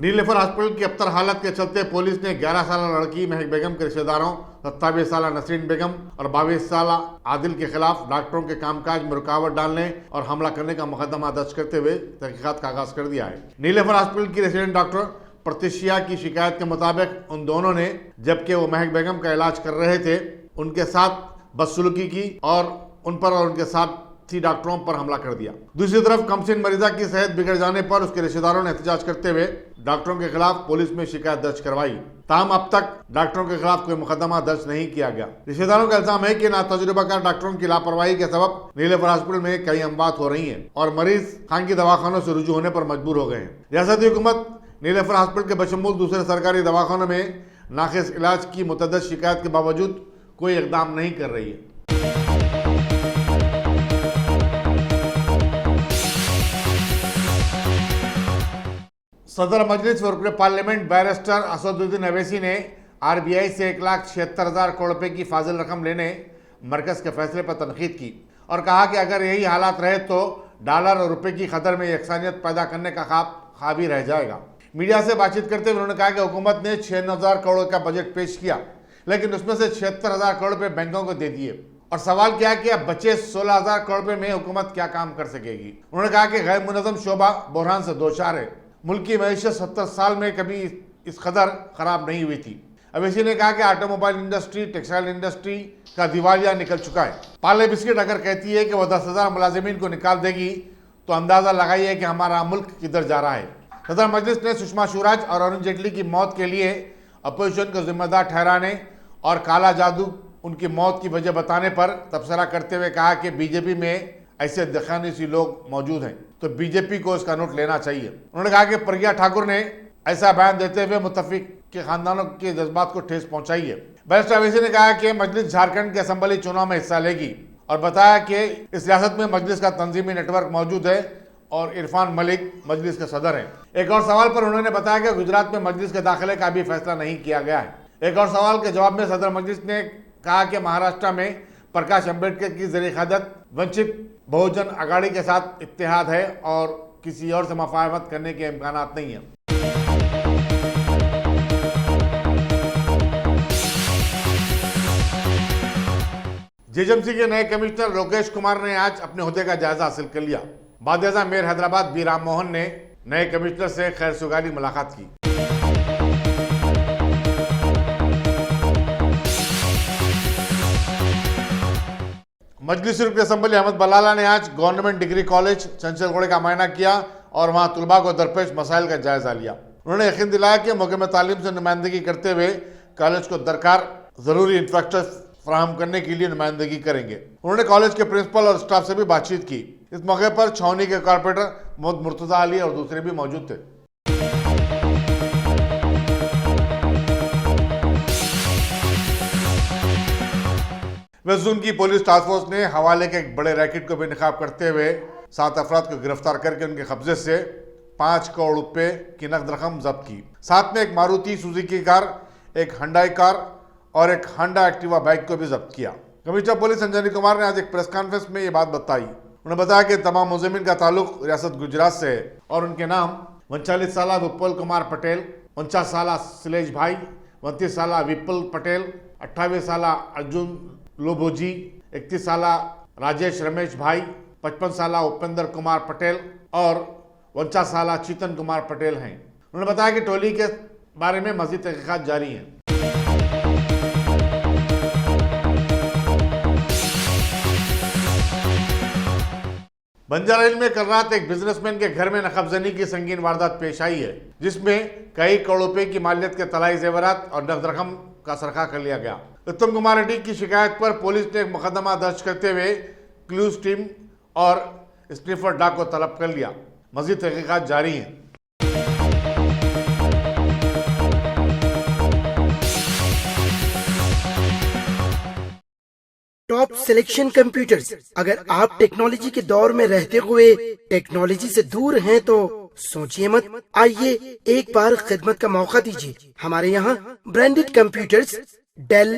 नीलेफर hospital की अबतर हालत के चलते पुलिस ने 11 साल लड़की महक बेगम के रिश्तेदारों 27 साल नसरीन बेगम और 22 साल आदिल के खिलाफ डॉक्टरों के कामकाज में रुकावट डालने और हमला करने का मुकदमा दर्ज करते हुए तहकीकात का आगाज कर दिया है। नीलेफर हॉस्पिटल की रेसिडेंट डॉक्टर प्रतिशिया की शिकायत के मुताबिक उन दोनों ने, जबकि वो महक बेगम का इलाज कर रहे थे, उनके साथ बदसलूकी की और उन पर और उनके साथी डॉक्टरों पर हमला कर दिया। दूसरी तरफ कमसिन मरीजा की सेहत बिगड़ जाने पर उसके रिश्तेदारों ने एहतजाज करते हुए डॉक्टरों के खिलाफ पुलिस में शिकायत दर्ज करवाई। ताहम अब तक डॉक्टरों के खिलाफ कोई मुकदमा दर्ज नहीं किया गया। रिश्तेदारों का इल्जाम है कि नातजुर्बाकार डॉक्टरों की लापरवाही के सबब नीलेफर हॉस्पिटल में कई अमवात हो रही हैं और मरीज खानगी दवाखानों से रुजू होने पर मजबूर हो गए हैं। रियासती हुकूमत नीलेफर हॉस्पिटल के बशमूल दूसरे सरकारी दवाखानों में नाक़िस इलाज की मुतअद्दिद शिकायत के बावजूद कोई इक़दाम नहीं कर रही है। सदर मजलिस व रुकन पार्लियामेंट बैरिस्टर असदुद्दीन अवैसी ने RBI से 1,76,000 करोड़ रुपए की फाजिल रकम लेने मरकज के फैसले पर तनकीद की और कहा कि अगर यही हालात रहे तो डॉलर और रुपए की कदर में यकसानियत पैदा करने का ख्वाब ही रह जाएगा। मीडिया से बातचीत करते हुए उन्होंने कहा कि हुकूमत ने 56,000 करोड़ का बजट पेश किया, लेकिन उसमें से 76,000 करोड़ रुपए बैंकों को दे दिए और सवाल किया कि अब बचे 16,000 करोड़ रुपए में हुकूमत क्या काम कर सकेगी। उन्होंने कहा कि गैर मुनज़्ज़म शोबा बहरान से दो चार है। मुल्क की मईशत 70 साल में कभी इस कदर खराब नहीं हुई थी। अवैसी ने कहा कि ऑटोमोबाइल इंडस्ट्री, टेक्सटाइल इंडस्ट्री का दिवालिया निकल चुका है। पार्ले बिस्किट अगर कहती है कि वह 10,000 मुलाजिमीन को निकाल देगी तो अंदाजा लगाइए कि हमारा मुल्क किधर जा रहा है। सदर मजलिस ने सुषमा स्वराज और अरुण जेटली की मौत के लिए अपोजिशन को जिम्मेदार ठहराने और काला जादू उनकी मौत की वजह बताने पर तबसरा करते हुए कहा कि बीजेपी में ऐसे दखानीसी लोग मौजूद हैं तो बीजेपी को इसका नोट लेना चाहिए। उन्होंने कहा कि प्रज्ञा ठाकुर ने ऐसा बयान देते हुए मुतफिक के खानदानों के जज्बात को ठेस पहुंचाई है। बैरिस्टर अवैसी ने कहा कि मजलिस झारखंड के असेंबली चुनाव में हिस्सा लेगी और बताया कि इस रियासत में मजलिस का तंजीमी नेटवर्क मौजूद है और इरफान मलिक मजलिस के सदर हैं। एक और सवाल पर उन्होंने बताया कि गुजरात में मजलिस के दाखिले का भी फैसला नहीं किया गया है। एक और सवाल के जवाब में सदर मजलिस ने कहा कि महाराष्ट्र में प्रकाश अम्बेडकर की ज़रिए क़यादत वंचित बहुजन अघाड़ी के साथ इत्तेहाद है और किसी और से मुफाहमत करने के इम्कानात नहीं है। जेएचएमसी के नए कमिश्नर लोकेश कुमार ने आज अपने ओहदे का जायजा हासिल कर लिया। बाद मेयर हैदराबाद बी राम मोहन ने नए कमिश्नर से खैर सुगाली मुलाकात की। मजलिस रुकन असेंबली अहमद बलाला ने आज गवर्नमेंट डिग्री कॉलेज चंचलगढ़ का मायना किया और वहां तुलबा को दरपेश मसाइल का जायजा लिया। उन्होंने यकीन दिलाया कि महकमे तालीम से नुमाइंदगी करते हुए कॉलेज को दरकार जरूरी इंफ्रास्ट्रक्चर फराहम करने के लिए नुमाइंदगी करेंगे। उन्होंने कॉलेज के प्रिंसिपल और स्टाफ से भी बातचीत की। इस मौके पर छावनी के कॉर्पोरेटर मोहम्मद मुर्तजा अली और दूसरे भी मौजूद थे। वेस्ट जोन की पुलिस टास्क फोर्स ने हवाले के एक बड़े रैकेट को बेनकाब करते हुए 7 अफराद को गिरफ्तार करके उनके कब्जे से 5 करोड़ रुपए की नकद रकम जब्त की। साथ में एक मारुति सुजुकी कार, एक हुंडई कार और एक होंडा एक्टिवा बाइक को भी जब्त किया। कमिश्नर पुलिस अंजनी कुमार ने आज एक प्रेस कॉन्फ्रेंस में ये बात बताई। उन्होंने बताया कि तमाम मुलजिमीन का ताल्लुक रियासत गुजरात से है और उनके नाम 39 साल विपुल कुमार पटेल, 49 साल सिलेश भाई, 29 साल विपुल पटेल, 28 साल अर्जुन लोभोजी, 31 साल राजेश रमेश भाई, 55 साल उपेंद्र कुमार पटेल और 49 साल चेतन कुमार पटेल हैं। उन्होंने बताया कि टोली के बारे में मजीद तहकीकात जारी हैं। बंजारा हिल में कल रात एक बिजनेसमैन के घर में नकबजनी की संगीन वारदात पेश आई है, जिसमें कई करोड़ रुपए की मालियत के तलाई जेवरात और नकद रकम का सरखा कर लिया गया। उत्तम कुमार रेड्डी की शिकायत पर पुलिस ने एक मुकदमा दर्ज करते हुए क्लूज टीम और स्निफर डॉग को तलब कर लिया। मजीद तहकीकात जारी हैं। Top selection computers. अगर आप टेक्नोलॉजी के दौर में रहते हुए टेक्नोलॉजी से दूर हैं तो सोचिए मत, आइए एक बार खिदमत का मौका दीजिए। हमारे यहाँ branded computers Dell,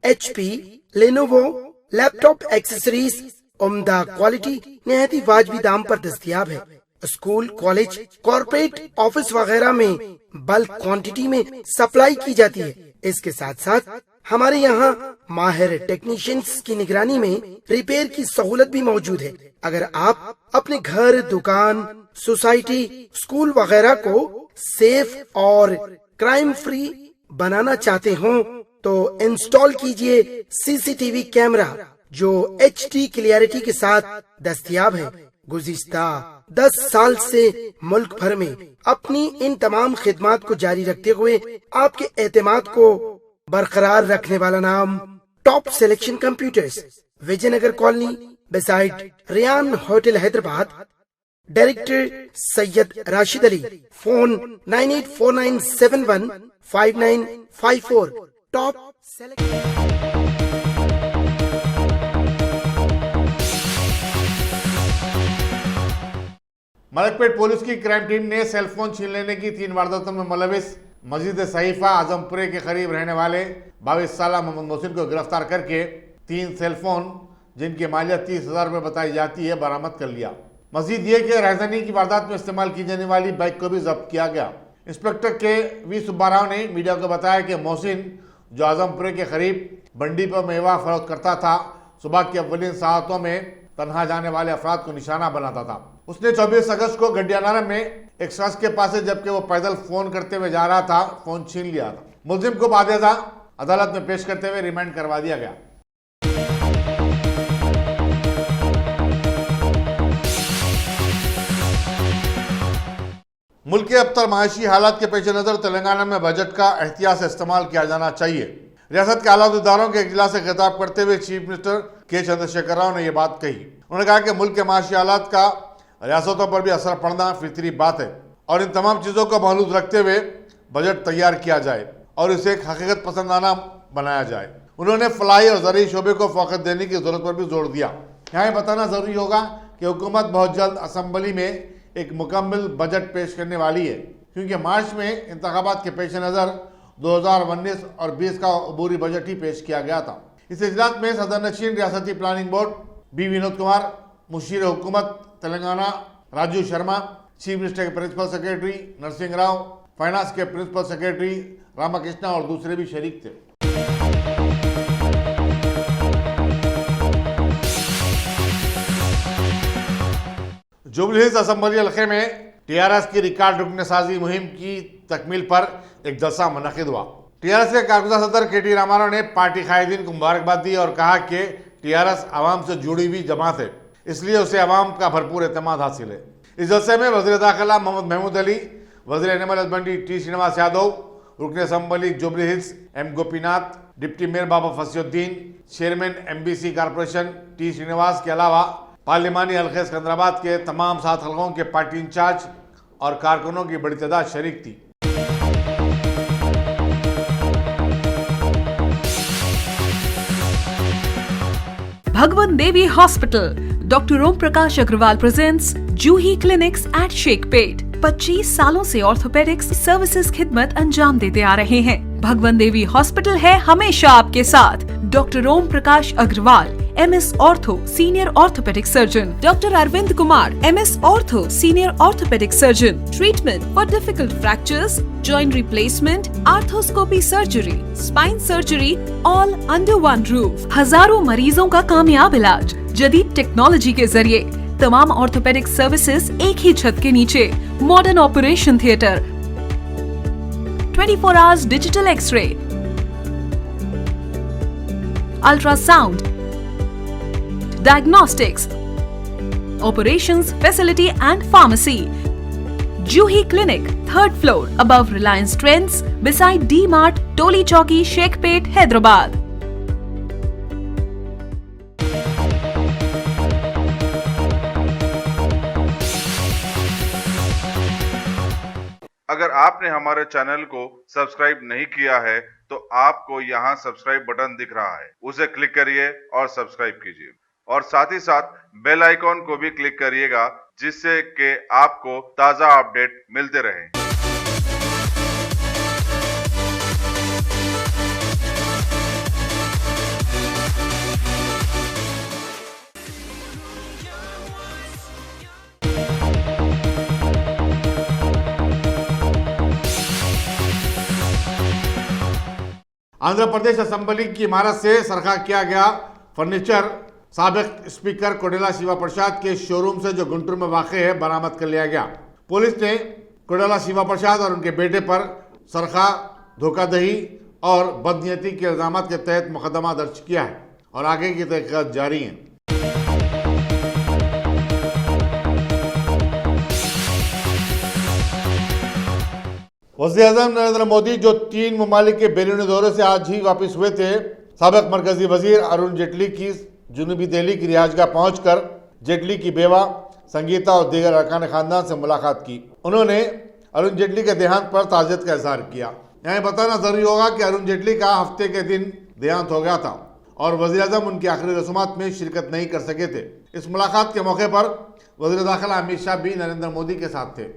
HP, Lenovo, laptop accessories उम्दा क्वालिटी निहायती वाजबी दाम पर दस्तयाब है। स्कूल, कॉलेज, कॉर्पोरेट ऑफिस वगैरह में बल्क क्वांटिटी में सप्लाई की जाती है। इसके साथ साथ हमारे यहाँ माहिर टेक्नीशियंस की निगरानी में रिपेयर की सहूलत भी मौजूद है। अगर आप अपने घर, दुकान, सोसाइटी, स्कूल वगैरह को सेफ और क्राइम फ्री बनाना चाहते हो तो इंस्टॉल कीजिए सीसीटीवी कैमरा जो HD क्लियरिटी के साथ दस्तयाब है। गुज़िश्ता 10 साल से मुल्क भर में अपनी इन तमाम खिदमात को जारी रखते हुए आपके एतमाद को बरकरार रखने वाला नाम top selection computers, Vijaynagar colony beside Riyan hotel, Hyderabad. Director Syed Rashid Ali. Phone 9849715954। Top Malakpet police की क्राइम टीम ने सेलफोन छीन लेने की 3 वारदातों में मुलविस मस्जिद सहीफा आजमपुरे के करीब रहने वाले 22 साल मोहम्मद मोहसिन को गिरफ्तार करके 3 सेलफोन जिनकी मालियत 30,000 रुपये बताई जाती है बरामद कर लिया। मजीद ये कि राजधानी की वारदात में इस्तेमाल की जाने वाली बाइक को भी जब्त किया गया। इंस्पेक्टर के वी सुब्बाराव ने मीडिया को बताया कि मोहसिन जो आजमपुरे के करीब बंडी पर मेवा फरोख्त करता था, सुबह की अव्वलीन सातों में तनहा जाने वाले अफराद को निशाना बनाता था। उसने 24 अगस्त को गड्डियानारा में एक शख्स के पास से जबकि वो पैदल फोन करते हुए जा रहा था, फोन छीन लिया था। मुलजिम को बाकायदा अदालत में पेश करते हुए रिमांड करवा दिया गया। मुल्क के अबतर माशी हालात के पेश नज़र तेलंगाना में बजट का एहतियात से इस्तेमाल किया जाना चाहिए। रियासत के आला इदारों के इजलास से खिताब करते हुए चीफ मिनिस्टर के चंद्रशेखर राव ने यह बात कही। उन्होंने कहा कि मुल्क के माशी हालात का रियासतों पर भी असर पड़ना फितरी बात है और इन तमाम चीज़ों को महलूज रखते हुए बजट तैयार किया जाए और इसे एक हकीकत पसंदाना बनाया जाए। उन्होंने फलाई और ज़रूरी शोबे को फ़ोकस देने की ज़रूरत पर भी जोर दिया। यहाँ बताना ज़रूरी होगा कि हुकूमत बहुत जल्द असम्बली में एक मुकम्मल बजट पेश करने वाली है, क्योंकि मार्च में इंतखाबात के पेश नज़र 2019 और 20 का अबूरी बजट ही पेश किया गया था। इस इजलास में सदर नशीन रियासती planning board B Vinod Kumar, मुशीर हुकूमत तेलंगाना राजू शर्मा, चीफ मिनिस्टर के principal secretary Narasimha Rao, finance के प्रिंसिपल सेक्रेटरी रामाकृष्णा और दूसरे भी शरीक थे। जुबली हिल्स असम्बली हल्के में टीआरएस की रिकॉर्ड रुकने साजी मुहिम की तकमील पर एक जलसा मुनक़िद हुआ। टीआरएस के कारकुज़ा सदर के.टी. रामाराव ने पार्टी कायदीन को मुबारकबाद दी और कहा कि टीआरएस आवाम से जुड़ी हुई जमात है, इसलिए उसे आवाम का भरपूर एतमाद हासिल है। इस जलसे में वज़ीर दाखिला मोहम्मद महमूद अली, वज़ीर animal husbandry T. Srinivas Yadav, रुकन assembly Jubilee Hills M. Gopinath, deputy mayor Baba Fasiuddin, chairman MBC corporation T. Srinivas के अलावा पार्लिमानी हल्के सिकंदराबाद के तमाम 7 हल्कों के पार्टी इंचार्ज और कारकुनों की बड़ी तादाद शरीक थी। Bhagwan Devi Hospital, Dr. Om Prakash Agrawal presents Juhi Clinics at Sheikhpet। 25 सालों से ऑर्थोपेडिक्स सर्विसेज खिदमत अंजाम देते आ रहे हैं। भगवान देवी हॉस्पिटल है हमेशा आपके साथ। Doctor Om Prakash Agarwal, MS ortho senior orthopaedic surgeon, doctor Arvind Kumar, MS ortho senior orthopaedic surgeon. Treatment for difficult fractures, joint replacement, arthroscopy surgery, spine surgery, all under one roof. हजारों मरीजों का कामयाब इलाज जदीद टेक्नोलॉजी के जरिए। तमाम ऑर्थोपेडिक सर्विसेज एक ही छत के नीचे। Modern operation theatre, 24 hours digital x-ray, ultrasound, diagnostics, operations facility and pharmacy. Juhi Clinic, 3rd floor, above Reliance Trends, beside D-Mart, Toli Chowki, Sheikhpet, Hyderabad. अगर आपने हमारे चैनल को सब्सक्राइब नहीं किया है तो आपको यहाँ सब्सक्राइब बटन दिख रहा है, उसे क्लिक करिए और सब्सक्राइब कीजिए और साथ ही साथ बेल आइकॉन को भी क्लिक करिएगा, जिससे कि आपको ताज़ा अपडेट मिलते रहें। आंध्र प्रदेश असेंबली की इमारत से सरखा किया गया फर्नीचर साबिक स्पीकर कोडेला शिवा प्रसाद के शोरूम से जो गुंटूर में वाक़ है बरामद कर लिया गया। पुलिस ने कोडेला शिवा प्रसाद और उनके बेटे पर सरखा, धोखाधड़ी और बदनीयती के इल्जाम के तहत मुकदमा दर्ज किया है और आगे की तहकीकात जारी है। वज़ीर-ए-आज़म नरेंद्र मोदी जो 3 ममालिक के बैरूनी दौरे से आज ही वापस हुए थे, साबिक मरकजी वजीर अरुण जेटली की जुनूबी दिल्ली की रिहाइशगाह पहुंचकर जेटली की बेवा संगीता और दीगर अरकान खानदान से मुलाकात की। उन्होंने अरुण जेटली के देहांत पर ताज़ियत का इजहार किया। यहाँ बताना जरूरी होगा कि अरुण जेटली का हफ्ते के दिन देहांत हो गया था और वज़ीर-ए-आज़म उनकी आखिरी रसूमात में शिरकत नहीं कर सके थे। इस मुलाकात के मौके पर वज़ीर दाखिला अमित शाह भी नरेंद्र मोदी के साथ थे।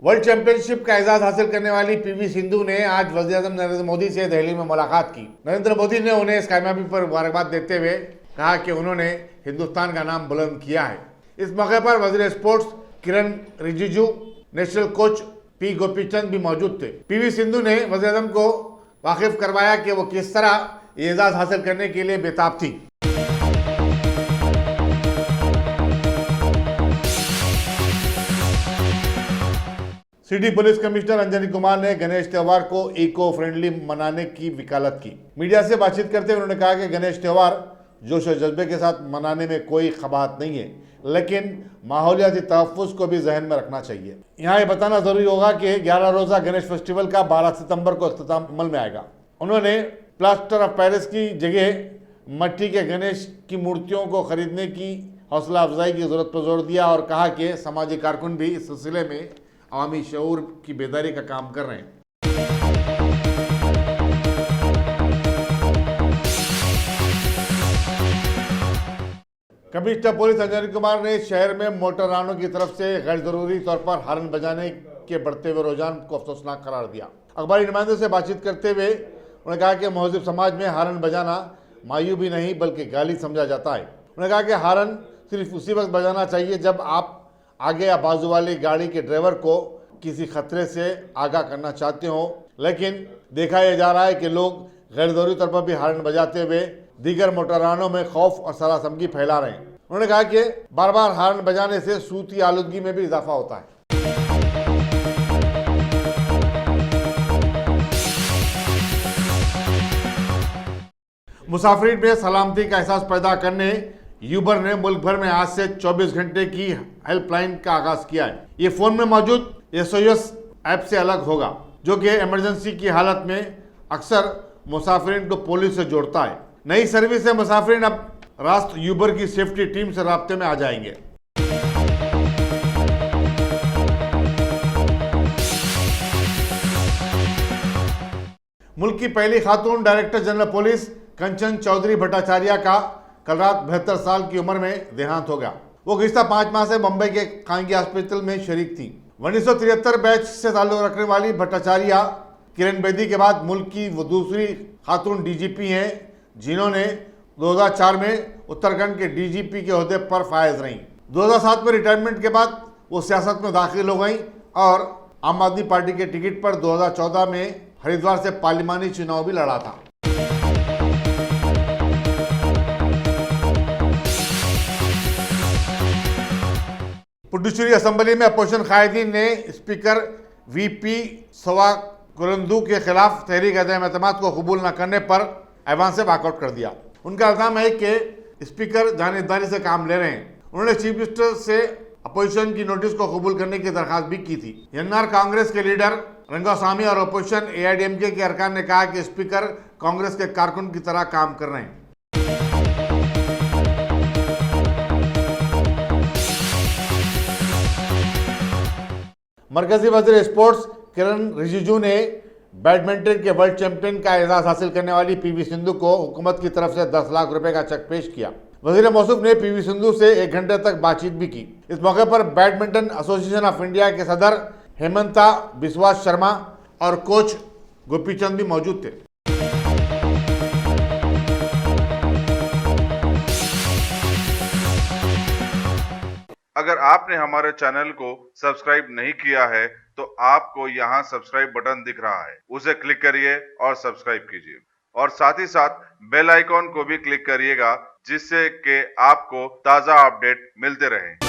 वर्ल्ड चैंपियनशिप का एजाज हासिल करने वाली पीवी सिंधु ने आज वज़ीर-ए-आज़म नरेंद्र मोदी से दिल्ली में मुलाकात की। नरेंद्र मोदी ने उन्हें इस कामयाबी पर मुबारकबाद देते हुए कहा कि उन्होंने हिंदुस्तान का नाम बुलंद किया है। इस मौके पर वजीर sports Kiren Rijiju, national coach P Gopichand भी मौजूद थे। पीवी सिंधु ने वज़ीर-ए-आज़म को वाकिफ करवाया कि वो किस तरह ये एजाज हासिल करने के लिए बेताब थी। City police commissioner Anjani Kumar ने गणेश त्योहार को इको फ्रेंडली मनाने की वकालत की। मीडिया से बातचीत करते हुए उन्होंने कहा कि गणेश त्योहार जोश और जज्बे के साथ मनाने में कोई खबात नहीं है, लेकिन माहौलियाती तहफ़्फ़ुज़ को भी जहन में रखना चाहिए। यहाँ ये बताना जरूरी होगा कि 11 रोज़ा गणेश फेस्टिवल का 12 सितंबर को इख्तिताम अमल में आएगा। उन्होंने प्लास्टर ऑफ पेरिस की जगह मिट्टी के गणेश की मूर्तियों को खरीदने की हौसला अफजाई की जरूरत पर जोर दिया और कहा कि समाजी कारकुन भी इस सिलसिले में अवामी शऊर की बेदारी का काम कर रहे हैं। कमिश्नर पुलिस अंजनी कुमार ने शहर में मोटर वाहनों की तरफ से गैर जरूरी तौर पर हॉर्न बजाने के बढ़ते हुए रुझान को अफसोसनाक करार दिया। अखबारी नुमाइंदों से बातचीत करते हुए उन्होंने कहा कि महज़िब समाज में हॉर्न बजाना मायूबी भी नहीं बल्कि गाली समझा जाता है। उन्होंने कहा कि हॉर्न सिर्फ उसी वक्त बजाना चाहिए जब आप आगे या बाजू वाली गाड़ी के ड्राइवर को किसी खतरे से आगाह करना चाहते हो, लेकिन देखा यह जा रहा है कि लोग गैर जरूरी तौर पर भी हॉर्न बजाते हुए दीगर मोटर वाहनों में खौफ और सरासमगी फैला रहे हैं। उन्होंने कहा कि बार बार हॉर्न बजाने से सूती आलूदगी में भी इजाफा होता है। मुसाफिरीन में सलामती का एहसास पैदा करने यूबर ने मुल्क भर में आज से 24 घंटे की हेल्पलाइन का आगाज किया है। ये फोन में मौजूद SOS ऐप से अलग होगा, जो कि इमरजेंसी की हालत में अक्सर मुसाफिरीन को पुलिस से जोड़ता है। नई सर्विस से मुसाफिरीन अब रास्त यूबर की सेफ्टी टीम से राब्ते में आ जाएंगे। मुल्क की पहली खातून डायरेक्टर जनरल पुलिस कंचन चौधरी भट्टाचार्य का कल रात 72 साल की उम्र में देहांत हो गया। वो गुज़िश्ता 5 माह से मुंबई के खांगी हॉस्पिटल में शरीक थी। 1973 बैच से ताल्लुक रखने वाली भट्टाचार्य किरण बेदी के बाद मुल्क की वो दूसरी खातून DGP हैं जिन्होंने 2004 में उत्तराखंड के DGP के ओहदे पर फायज रहीं। 2007 में रिटायरमेंट के बाद वो सियासत में दाखिल हो गई और आम आदमी पार्टी के टिकट पर 2014 में हरिद्वार से पार्लिमानी चुनाव भी लड़ा था। पुडुचेरी असेंबली में अपोजिशन कायदीन ने स्पीकर VP सवा कुरंदू के खिलाफ तहरीक अदम एतमाद को कबूल न करने पर ऐवान से वॉकआउट कर दिया। उनका इल्जाम है कि स्पीकर जानिबदारी से काम ले रहे हैं। उन्होंने चीफ मिनिस्टर से अपोजिशन की नोटिस को कबूल करने की दरखास्त भी की थी। NR कांग्रेस के लीडर रंगास्वामी और अपोजिशन AIDMK के अरकान ने कहा कि स्पीकर कांग्रेस के कारकुन की तरह काम कर रहे हैं। मरकजी वज़ीर स्पोर्ट्स किरण रिजिजू ने बैडमिंटन के वर्ल्ड चैंपियन का एजाज हासिल करने वाली PV सिंधु को हुकूमत की तरफ से 10 लाख रुपए का चेक पेश किया। वज़ीर मौसूफ ने PV सिंधु से 1 घंटे तक बातचीत भी की। इस मौके पर बैडमिंटन एसोसिएशन ऑफ इंडिया के सदर हेमंता बिस्वास शर्मा और कोच गोपीचंद भी मौजूद थे। अगर आपने हमारे चैनल को सब्सक्राइब नहीं किया है तो आपको यहाँ सब्सक्राइब बटन दिख रहा है, उसे क्लिक करिए और सब्सक्राइब कीजिए और साथ ही साथ बेल आइकॉन को भी क्लिक करिएगा जिससे कि आपको ताज़ा अपडेट मिलते रहें।